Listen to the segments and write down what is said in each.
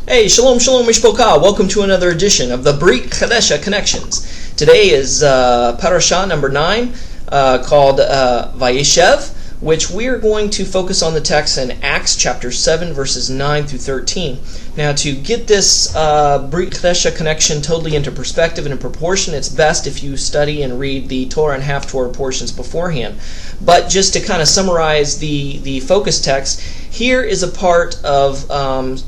Hey, shalom, shalom, mishpocha. Welcome to another edition of the Brit Chadasha Connections. Today is parasha number 9 called Vayeshev, which we're going to focus on the text in Acts chapter 7, verses 9 through 13. Now, to get this Brit Chadasha connection totally into perspective and in proportion, it's best if you study and read the Torah and half-Torah portions beforehand. But just to kind of summarize the focus text, here is a part of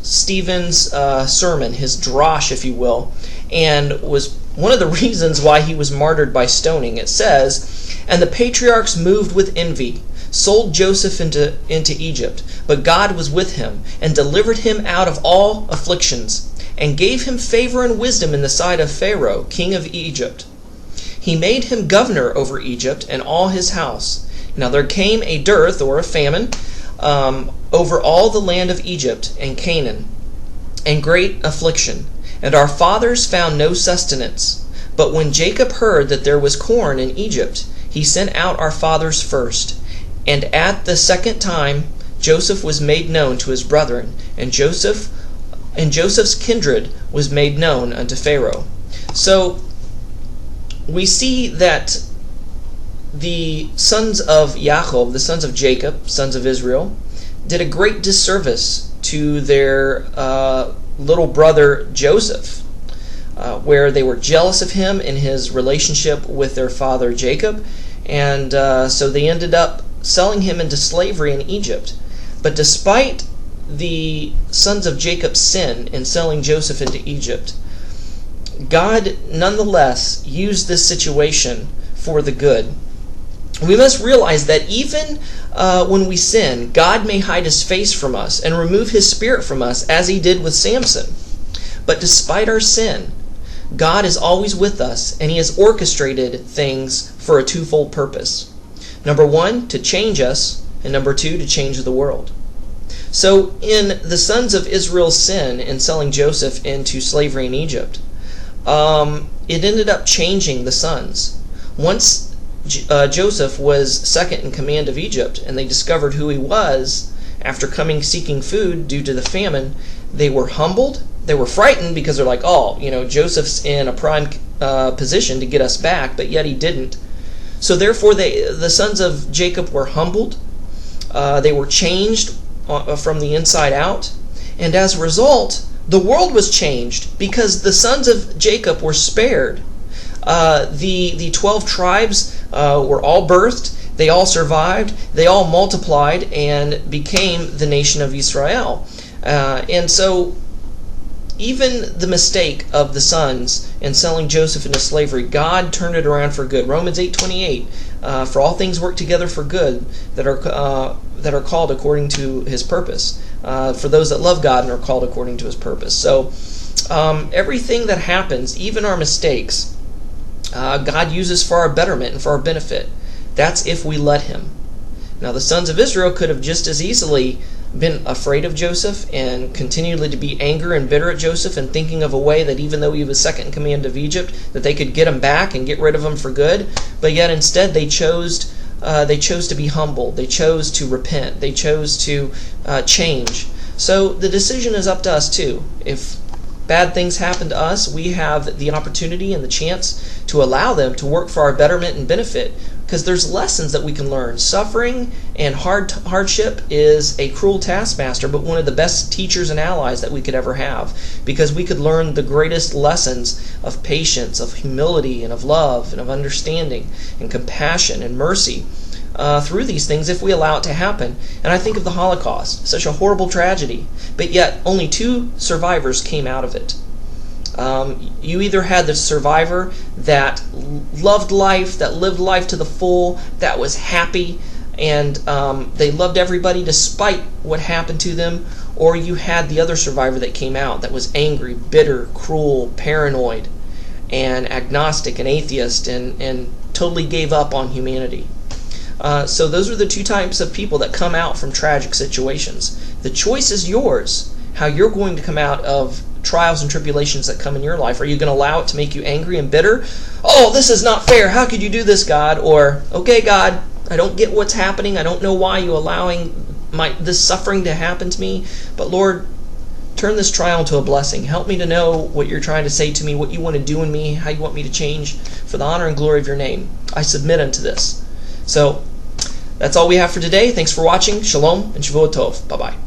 Stephen's sermon, his drosh, if you will, and was one of the reasons why he was martyred by stoning. It says, "And the patriarchs moved with envy, sold Joseph into Egypt, but God was with him, and delivered him out of all afflictions, and gave him favor and wisdom in the sight of Pharaoh, king of Egypt. He made him governor over Egypt and all his house. Now there came a dearth," or a famine, "over all the land of Egypt and Canaan, and great affliction. And our fathers found no sustenance. But when Jacob heard that there was corn in Egypt, he sent out our fathers first. And at the second time Joseph was made known to his brethren, and Joseph's kindred was made known unto Pharaoh." So we see that the sons of Yaakov, the sons of Jacob, sons of Israel, did a great disservice to their little brother Joseph, where they were jealous of him in his relationship with their father Jacob, and so they ended up selling him into slavery in Egypt. But despite the sons of Jacob's sin in selling Joseph into Egypt, God nonetheless used this situation for the good. We must realize that even when we sin, God may hide his face from us and remove his spirit from us, as he did with Samson. But despite our sin, God is always with us, and he has orchestrated things for a twofold purpose. Number one, to change us, and number two, to change the world. So in the sons of Israel's sin in selling Joseph into slavery in Egypt, it ended up changing the sons. Once Joseph was second in command of Egypt, and they discovered who he was after coming seeking food due to the famine, they were humbled. They were frightened because they're like, Joseph's in a prime position to get us back, but yet he didn't. So therefore, the sons of Jacob were humbled. They were changed from the inside out, and as a result, the world was changed because the sons of Jacob were spared. The 12 tribes were all birthed, they all survived, they all multiplied and became the nation of Israel. And so even the mistake of the sons in selling Joseph into slavery, God turned it around for good. Romans 8:28, "For all things work together for good that are called according to his purpose, for those that love God and are called according to his purpose." So everything that happens, even our mistakes, God uses for our betterment and for our benefit. That's if we let him. Now, the sons of Israel could have just as easily been afraid of Joseph and continually to be angry and bitter at Joseph and thinking of a way that even though he was second in command of Egypt, that they could get him back and get rid of him for good. But yet instead they chose to be humble. They chose to repent. They chose to change. So the decision is up to us too. If bad things happen to us, we have the opportunity and the chance to allow them to work for our betterment and benefit, because there's lessons that we can learn. Suffering and hardship is a cruel taskmaster, but one of the best teachers and allies that we could ever have, because we could learn the greatest lessons of patience, of humility, and of love, and of understanding, and compassion, and mercy through these things if we allow it to happen. And I think of the Holocaust, such a horrible tragedy, but yet only 2 survivors came out of it. You either had the survivor that loved life, that lived life to the full, that was happy, and they loved everybody despite what happened to them, or you had the other survivor that came out that was angry, bitter, cruel, paranoid, and agnostic and atheist, and totally gave up on humanity. So those are the 2 types of people that come out from tragic situations. The choice is yours, how you're going to come out of trials and tribulations that come in your life. Are you going to allow it to make you angry and bitter? "Oh, this is not fair. How could you do this, God?" Or, "Okay, God, I don't get what's happening. I don't know why you're allowing this suffering to happen to me. But Lord, turn this trial into a blessing. Help me to know what you're trying to say to me, what you want to do in me, how you want me to change for the honor and glory of your name. I submit unto this. So that's all we have for today. Thanks for watching. Shalom and Shavuot Tov. Bye-bye.